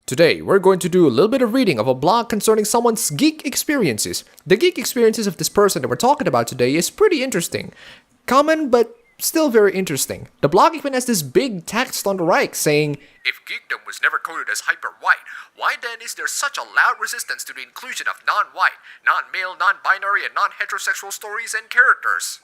Today, we're going to do a little bit of reading of a blog concerning someone's geek experiences. The geek experiences of this person that we're talking about today is pretty interesting. Common, but still very interesting. The blog even has this big text on the right saying, "If geekdom was never coded as hyper-white, why then is there such a loud resistance to the inclusion of non-white, non-male, non-binary, and non-heterosexual stories and characters?"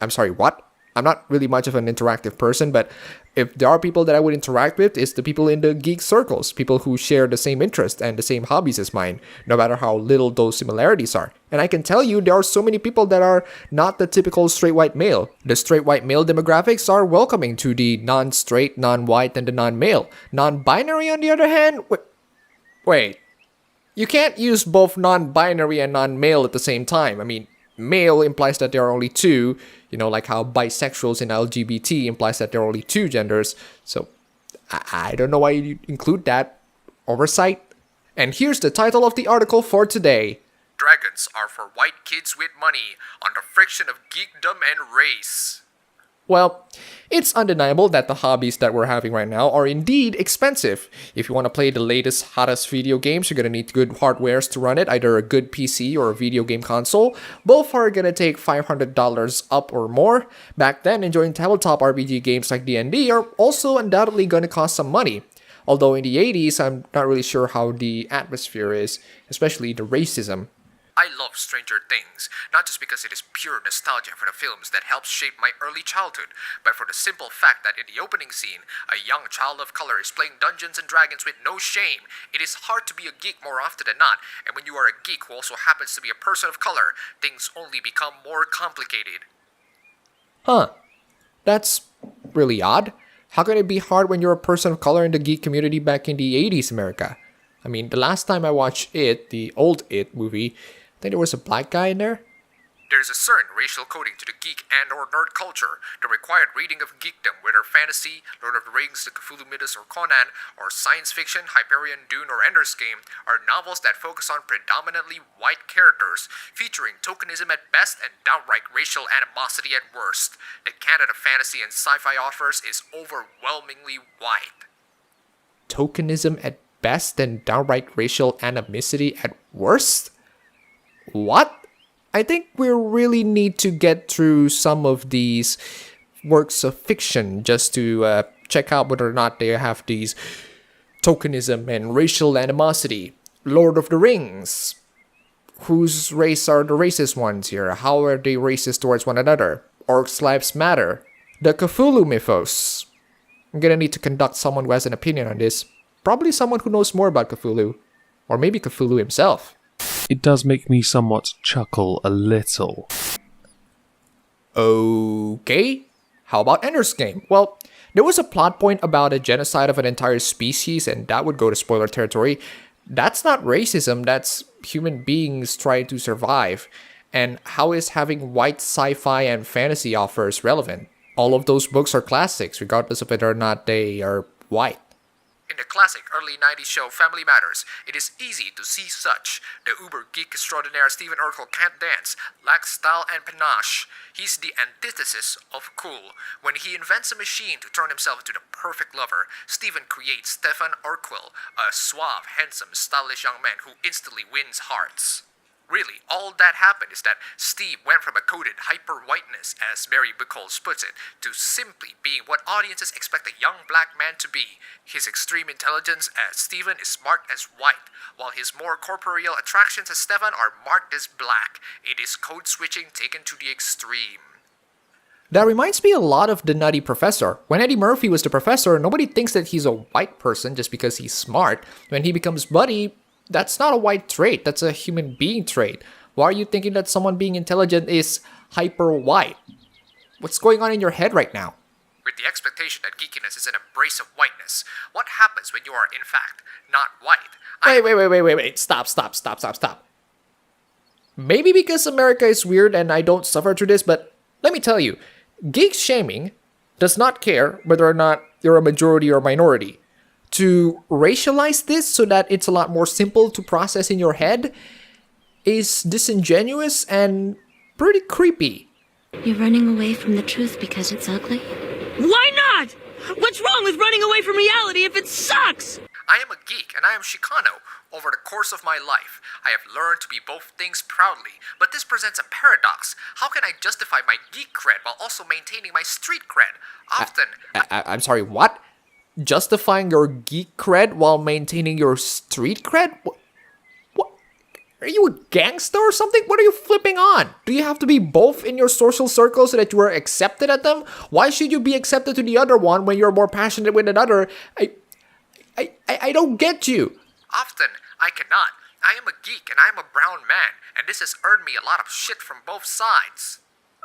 I'm sorry, what? I'm not really much of an interactive person, but if there are people that I would interact with, it's the people in the geek circles, people who share the same interests and the same hobbies as mine, no matter how little those similarities are. And I can tell you, there are so many people that are not the typical straight white male. The straight white male demographics are welcoming to the non-straight, non-white, and the non-male. Non-binary, on the other hand, wait. You can't use both non-binary and non-male at the same time. I mean, male implies that there are only two, like how bisexuals in LGBT implies that there are only two genders. So I don't know why you include that. Oversight. And here's the title of the article for today. Dragons are for white kids with money on the friction of geekdom and race. Well, it's undeniable that the hobbies that we're having right now are indeed expensive. If you want to play the latest, hottest video games, you're going to need good hardwares to run it, either a good PC or a video game console. Both are going to take $500 up or more. Back then, enjoying tabletop RPG games like D&D are also undoubtedly going to cost some money. Although in the 80s, I'm not really sure how the atmosphere is, especially the racism. I love Stranger Things, not just because it is pure nostalgia for the films that helped shape my early childhood, but for the simple fact that in the opening scene, a young child of color is playing Dungeons and Dragons with no shame. It is hard to be a geek more often than not, and when you are a geek who also happens to be a person of color, things only become more complicated. Huh. That's really odd. How can it be hard when you're a person of color in the geek community back in the 80s America? I mean, the last time I watched It, the old It movie, I think there was a black guy in there. There's a certain racial coding to the geek and or nerd culture. The required reading of geekdom, whether fantasy, Lord of the Rings, the Cthulhu Mythos, or Conan, or science fiction, Hyperion, Dune, or Ender's Game, are novels that focus on predominantly white characters, featuring tokenism at best and downright racial animosity at worst. The canon of fantasy and sci-fi offers is overwhelmingly white. Tokenism at best and downright racial animosity at worst? What? I think we really need to get through some of these works of fiction just to check out whether or not they have these tokenism and racial animosity. Lord of the Rings. Whose race are the racist ones here? How are they racist towards one another? Orcs' lives matter. The Cthulhu Mythos. I'm gonna need to conduct someone who has an opinion on this. Probably someone who knows more about Cthulhu. Or maybe Cthulhu himself. It does make me somewhat chuckle a little. Okay, how about Ender's Game? Well, there was a plot point about a genocide of an entire species, and that would go to spoiler territory. That's not racism, that's human beings trying to survive. And how is having white sci-fi and fantasy offers relevant? All of those books are classics, regardless of whether or not they are white. In the classic early 90s show Family Matters, it is easy to see such. The uber geek extraordinaire Stephen Urkel can't dance, lacks style and panache. He's the antithesis of cool. When he invents a machine to turn himself into the perfect lover, Stephen creates Stefan Urquell, a suave, handsome, stylish young man who instantly wins hearts. Really, all that happened is that Steve went from a coded hyper-whiteness, as Mary Buchholz puts it, to simply being what audiences expect a young black man to be. His extreme intelligence as Stephen is marked as white, while his more corporeal attractions as Stefan are marked as black. It is code switching taken to the extreme. That reminds me a lot of The Nutty Professor. When Eddie Murphy was the professor, nobody thinks that he's a white person just because he's smart. When he becomes Buddy, that's not a white trait, that's a human being trait. Why are you thinking that someone being intelligent is hyper-white? What's going on in your head right now? With the expectation that geekiness is an embrace of whiteness, what happens when you are, in fact, not white? Wait. Stop. Maybe because America is weird and I don't suffer through this, but let me tell you, geek shaming does not care whether or not you're a majority or minority. To racialize this so that it's a lot more simple to process in your head is disingenuous and pretty creepy. You're running away from the truth because it's ugly? Why not? What's wrong with running away from reality if it sucks? I am a geek, and I am Shikano. Over the course of my life, I have learned to be both things proudly, but this presents a paradox. How can I justify my geek cred while also maintaining my street cred? Often... I'm sorry, what? Justifying your geek cred while maintaining your street cred? What? Are you a gangster or something? What are you flipping on? Do you have to be both in your social circles so that you are accepted at them? Why should you be accepted to the other one when you're more passionate with another? I don't get you. Often, I cannot. I am a geek and I am a brown man, and this has earned me a lot of shit from both sides.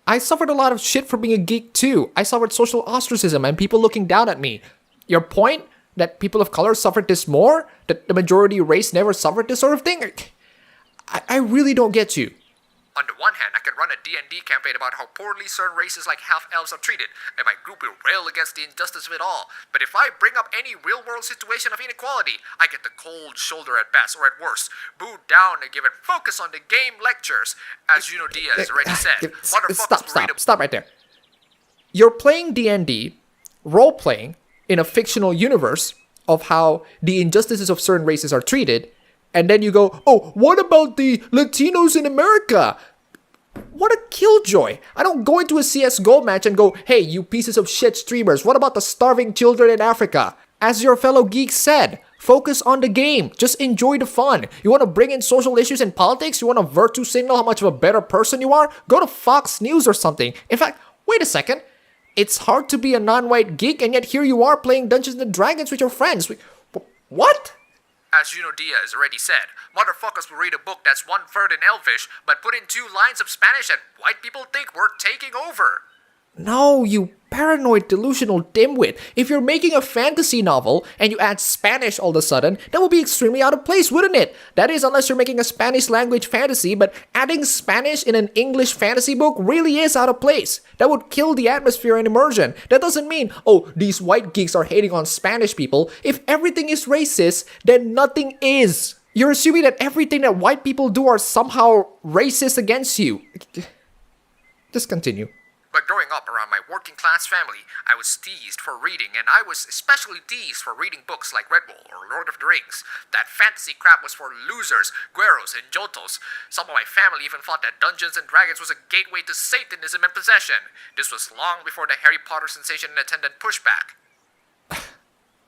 I suffered a lot of shit for being a geek too. I suffered social ostracism and people looking down at me. Your point? That people of color suffered this more? That the majority race never suffered this sort of thing? I really don't get you. On the one hand, I can run a D&D campaign about how poorly certain races like half-elves are treated, and my group will rail against the injustice of it all. But if I bring up any real-world situation of inequality, I get the cold shoulder at best, or at worst, booed down and given focus on the game lectures. As Juno Diaz already said, Stop right there. You're playing D&D, role-playing, in a fictional universe of how the injustices of certain races are treated, and then you go, oh, what about the Latinos in America? What a killjoy. I don't go into a CSGO match and go, hey, you pieces of shit streamers, what about the starving children in Africa? As your fellow geek said, focus on the game. Just enjoy the fun. You want to bring in social issues and politics? You want to virtue signal how much of a better person you are? Go to Fox News or something. In fact, wait a second. It's hard to be a non-white geek, and yet here you are playing Dungeons and Dragons with your friends. What? As Juno Diaz already said, motherfuckers will read a book that's 1/3 in Elvish, but put in 2 lines of Spanish and white people think we're taking over. No, you paranoid delusional dimwit. If you're making a fantasy novel and you add Spanish all of a sudden, that would be extremely out of place, wouldn't it? That is, unless you're making a Spanish language fantasy, but adding Spanish in an English fantasy book really is out of place. That would kill the atmosphere and immersion. That doesn't mean, oh, these white geeks are hating on Spanish people. If everything is racist, then nothing is. You're assuming that everything that white people do are somehow racist against you. Just continue. But growing up around my working-class family, I was teased for reading, and I was especially teased for reading books like Red Bull or Lord of the Rings. That fantasy crap was for losers, güeros, and jotos. Some of my family even thought that Dungeons and Dragons was a gateway to Satanism and possession. This was long before the Harry Potter sensation and attendant pushback.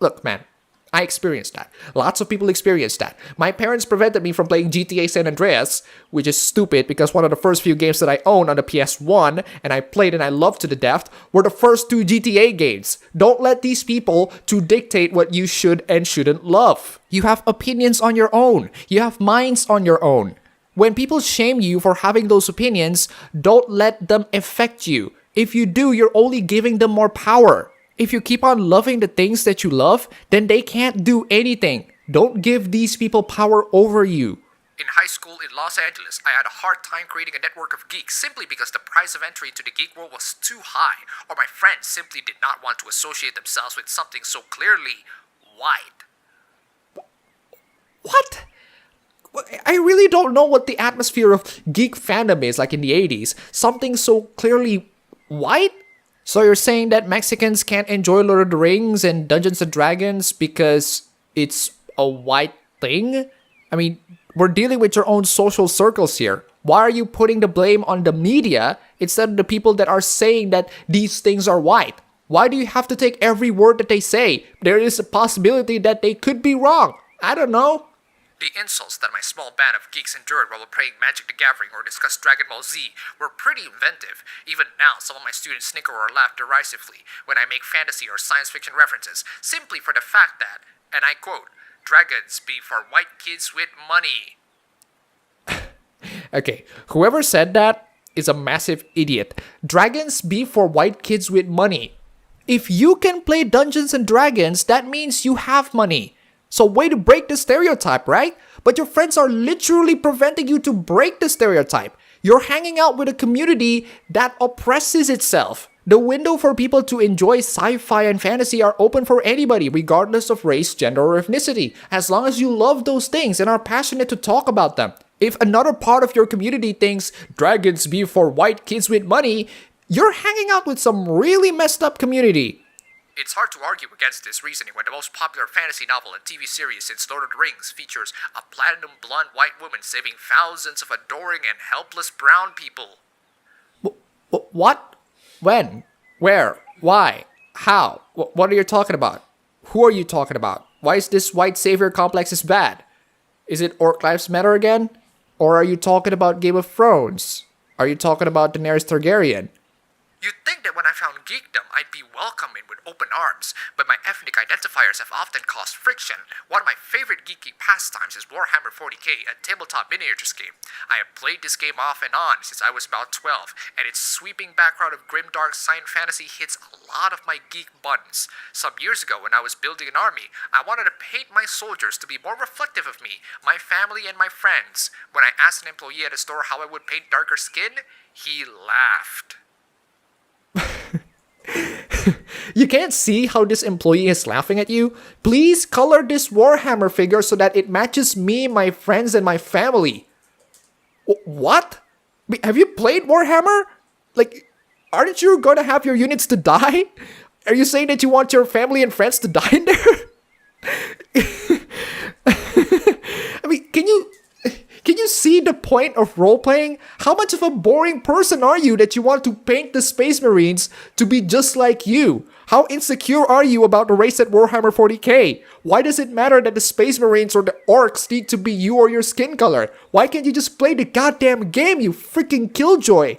Look, man. I experienced that. Lots of people experienced that. My parents prevented me from playing GTA San Andreas, which is stupid because one of the first few games that I owned on the PS1 and I played and I loved to the death were the first 2 GTA games. Don't let these people to dictate what you should and shouldn't love. You have opinions on your own. You have minds on your own. When people shame you for having those opinions, don't let them affect you. If you do, you're only giving them more power. If you keep on loving the things that you love, then they can't do anything. Don't give these people power over you. In high school in Los Angeles, I had a hard time creating a network of geeks simply because the price of entry into the geek world was too high, or my friends simply did not want to associate themselves with something so clearly white. What? I really don't know what the atmosphere of geek fandom is like in the 80s. Something so clearly white? So you're saying that Mexicans can't enjoy Lord of the Rings and Dungeons and Dragons because it's a white thing? I mean, we're dealing with your own social circles here. Why are you putting the blame on the media instead of the people that are saying that these things are white? Why do you have to take every word that they say? There is a possibility that they could be wrong. I don't know. The insults that my small band of geeks endured while playing Magic the Gathering or discussed Dragon Ball Z were pretty inventive. Even now, some of my students snicker or laugh derisively when I make fantasy or science fiction references, simply for the fact that, and I quote, "Dragons be for white kids with money." Okay, whoever said that is a massive idiot. Dragons be for white kids with money. If you can play Dungeons and Dragons, that means you have money. So way to break the stereotype, right? But your friends are literally preventing you to break the stereotype. You're hanging out with a community that oppresses itself. The window for people to enjoy sci-fi and fantasy are open for anybody, regardless of race, gender, or ethnicity, as long as you love those things and are passionate to talk about them. If another part of your community thinks dragons be for white kids with money, you're hanging out with some really messed up community. It's hard to argue against this reasoning when the most popular fantasy novel and TV series since Lord of the Rings features a platinum blonde white woman saving thousands of adoring and helpless brown people. What? When? Where? Why? How? What are you talking about? Who are you talking about? Why is this white savior complex is bad? Is it Orc Lives Matter again? Or are you talking about Game of Thrones? Are you talking about Daenerys Targaryen? You'd think that when I found geekdom, I'd be welcomed with open arms, but my ethnic identifiers have often caused friction. One of my favorite geeky pastimes is Warhammer 40k, a tabletop miniatures game. I have played this game off and on since I was about 12, and its sweeping background of grimdark science fantasy hits a lot of my geek buttons. Some years ago, when I was building an army, I wanted to paint my soldiers to be more reflective of me, my family, and my friends. When I asked an employee at a store how I would paint darker skin, he laughed. You can't see how this employee is laughing at you? Please color this Warhammer figure so that it matches me, my friends, and my family. What? Have you played Warhammer? Like, aren't you going to have your units to die? Are you saying that you want your family and friends to die in there? I mean, can you see the point of role-playing? How much of a boring person are you that you want to paint the Space Marines to be just like you? How insecure are you about the race at Warhammer 40k? Why does it matter that the Space Marines or the Orcs need to be you or your skin color? Why can't you just play the goddamn game, you freaking killjoy?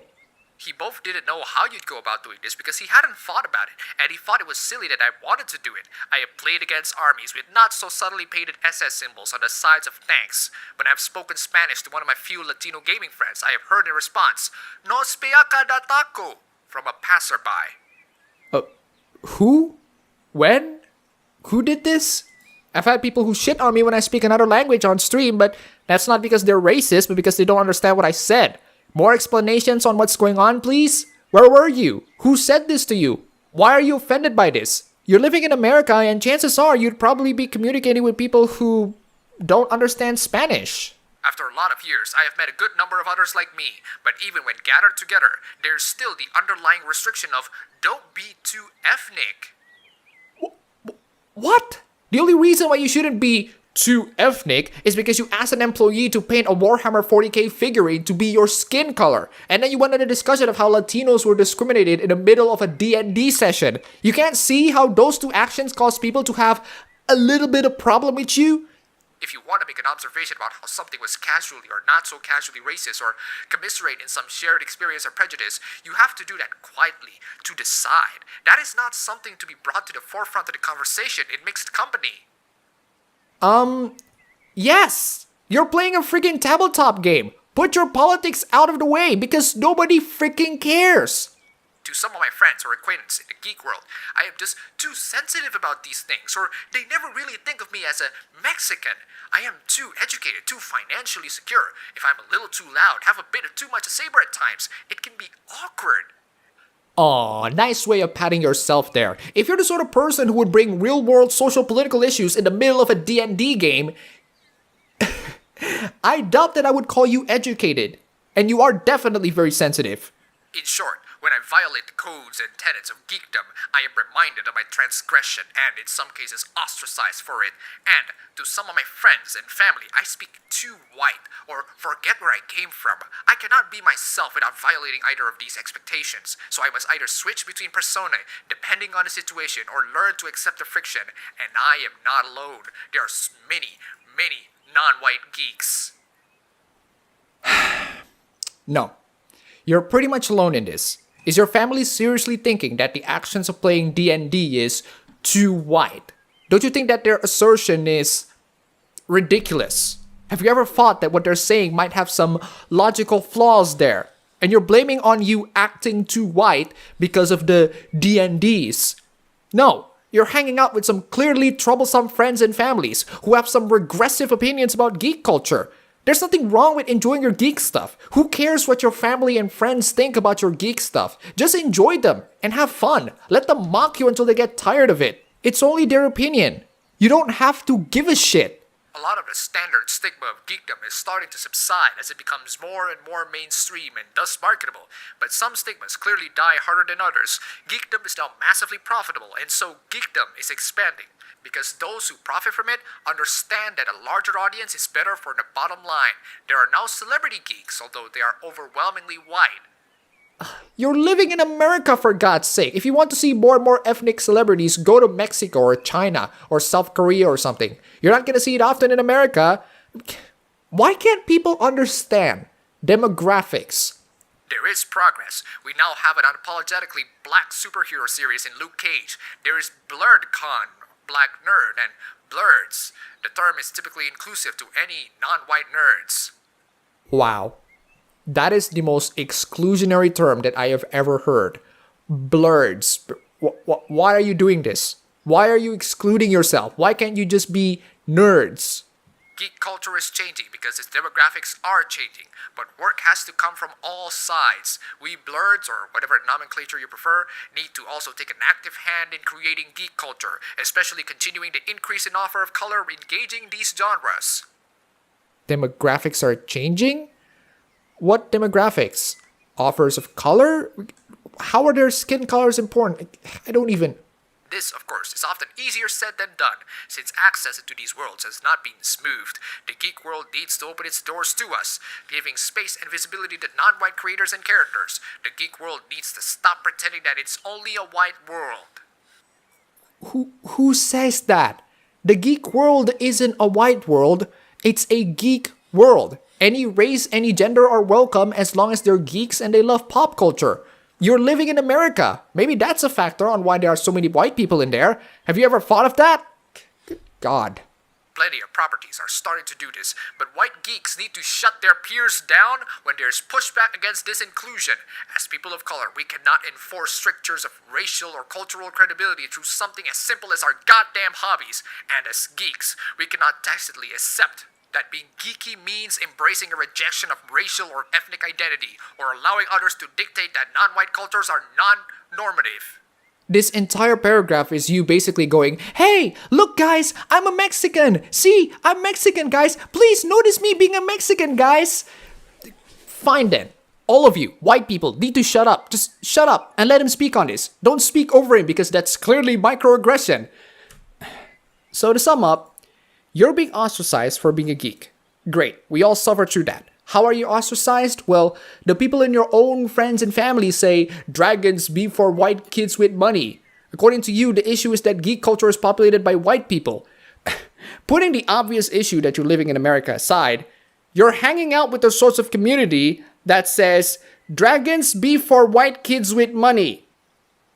He both didn't know how you'd go about doing this because he hadn't thought about it, and he thought it was silly that I wanted to do it. I have played against armies with not so subtly painted SS symbols on the sides of tanks. When I've spoken Spanish to one of my few Latino gaming friends, I have heard in response, "No speaka da taco," from a passerby. Who? When? Who did this? I've had people who shit on me when I speak another language on stream, but that's not because they're racist, but because they don't understand what I said. More explanations on what's going on, please? Where were you? Who said this to you? Why are you offended by this? You're living in America, and chances are you'd probably be communicating with people who don't understand Spanish. After a lot of years, I have met a good number of others like me, but even when gathered together, there's still the underlying restriction of don't be too ethnic. What? The only reason why you shouldn't be too ethnic is because you asked an employee to paint a Warhammer 40k figurine to be your skin color, and then you went on a discussion of how Latinos were discriminated in the middle of a D&D session. You can't see how those two actions cause people to have a little bit of problem with you? If you want to make an observation about how something was casually or not so casually racist or commiserate in some shared experience or prejudice, you have to do that quietly, to decide. That is not something to be brought to the forefront of the conversation in mixed company. Yes! You're playing a freaking tabletop game. Put your politics out of the way because nobody freaking cares. To some of my friends or acquaintances in the geek world, I am just too sensitive about these things, or they never really think of me as a Mexican. I am too educated, too financially secure. If I'm a little too loud, have a bit of too much to saber at times, it can be awkward. Aw, nice way of patting yourself there. If you're the sort of person who would bring real-world social political issues in the middle of a D&D game, I doubt that I would call you educated. And you are definitely very sensitive. In short, when I violate the codes and tenets of geekdom, I am reminded of my transgression and, in some cases, ostracized for it. And to some of my friends and family, I speak too white or forget where I came from. I cannot be myself without violating either of these expectations, so I must either switch between personae, depending on the situation, or learn to accept the friction. And I am not alone. There are many, many non-white geeks. No. You're pretty much alone in this. Is your family seriously thinking that the actions of playing D&D is too white? Don't you think that their assertion is ridiculous? Have you ever thought that what they're saying might have some logical flaws there? And you're blaming on you acting too white because of the D&Ds. No, you're hanging out with some clearly troublesome friends and families who have some regressive opinions about geek culture. There's nothing wrong with enjoying your geek stuff. Who cares what your family and friends think about your geek stuff? Just enjoy them and have fun. Let them mock you until they get tired of it. It's only their opinion. You don't have to give a shit. A lot of the standard stigma of geekdom is starting to subside as it becomes more and more mainstream and thus marketable, but some stigmas clearly die harder than others. Geekdom is now massively profitable, and so geekdom is expanding, because those who profit from it understand that a larger audience is better for the bottom line. There are now celebrity geeks, although they are overwhelmingly white. You're living in America, for God's sake. If you want to see more and more ethnic celebrities, go to Mexico or China or South Korea or something. You're not going to see it often in America. Why can't people understand demographics? There is progress. We now have an unapologetically black superhero series in Luke Cage. There is BlurredCon, Black Nerd, and Blurds. The term is typically inclusive to any non-white nerds. Wow. That is the most exclusionary term that I have ever heard. Blurds. Why are you doing this? Why are you excluding yourself? Why can't you just be nerds? Geek culture is changing because its demographics are changing, but work has to come from all sides. We blurds, or whatever nomenclature you prefer, need to also take an active hand in creating geek culture, especially continuing the increase in offer of color engaging these genres. Demographics are changing? What demographics? Offers of color? How are their skin colors important? I don't even... This, of course, is often easier said than done, since access into these worlds has not been smoothed. The geek world needs to open its doors to us, giving space and visibility to non-white creators and characters. The geek world needs to stop pretending that it's only a white world. Who says that? The geek world isn't a white world. It's a geek world. Any race, any gender are welcome as long as they're geeks and they love pop culture. You're living in America. Maybe that's a factor on why there are so many white people in there. Have you ever thought of that? Good God. Plenty of properties are starting to do this, but white geeks need to shut their peers down when there's pushback against this inclusion. As people of color, we cannot enforce strictures of racial or cultural credibility through something as simple as our goddamn hobbies. And as geeks, we cannot tacitly accept that being geeky means embracing a rejection of racial or ethnic identity, or allowing others to dictate that non-white cultures are non-normative. This entire paragraph is you basically going, hey, look guys, I'm a Mexican. See, I'm Mexican, guys. Please notice me being a Mexican, guys. Fine then. All of you, white people, need to shut up. Just shut up and let him speak on this. Don't speak over him because that's clearly microaggression. So to sum up, you're being ostracized for being a geek. Great, we all suffer through that. How are you ostracized? Well, the people in your own friends and family say dragons be for white kids with money. According to you, the issue is that geek culture is populated by white people. Putting the obvious issue that you're living in America aside, you're hanging out with the sorts of community that says dragons be for white kids with money.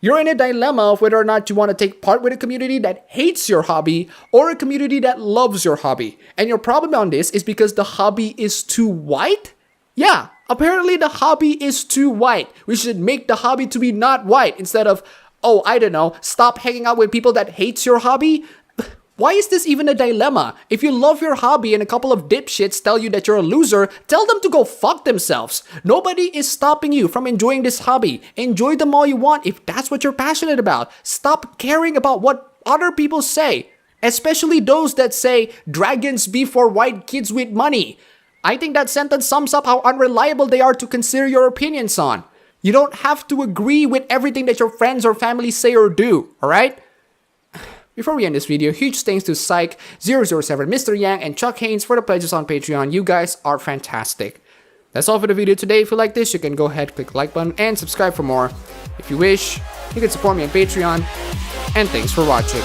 You're in a dilemma of whether or not you want to take part with a community that hates your hobby or a community that loves your hobby. And your problem on this is because the hobby is too white? Yeah, apparently the hobby is too white. We should make the hobby to be not white instead of, oh, I don't know, stop hanging out with people that hates your hobby. Why is this even a dilemma? If you love your hobby and a couple of dipshits tell you that you're a loser, tell them to go fuck themselves. Nobody is stopping you from enjoying this hobby. Enjoy them all you want if that's what you're passionate about. Stop caring about what other people say, especially those that say dragons be for white kids with money. I think that sentence sums up how unreliable they are to consider your opinions on. You don't have to agree with everything that your friends or family say or do, alright? Before we end this video, huge thanks to Psych007, Mr. Yang, and Chuck Haynes for the pledges on Patreon. You guys are fantastic. That's all for the video today. If you like this, you can go ahead, click the like button, and subscribe for more. If you wish, you can support me on Patreon. And thanks for watching.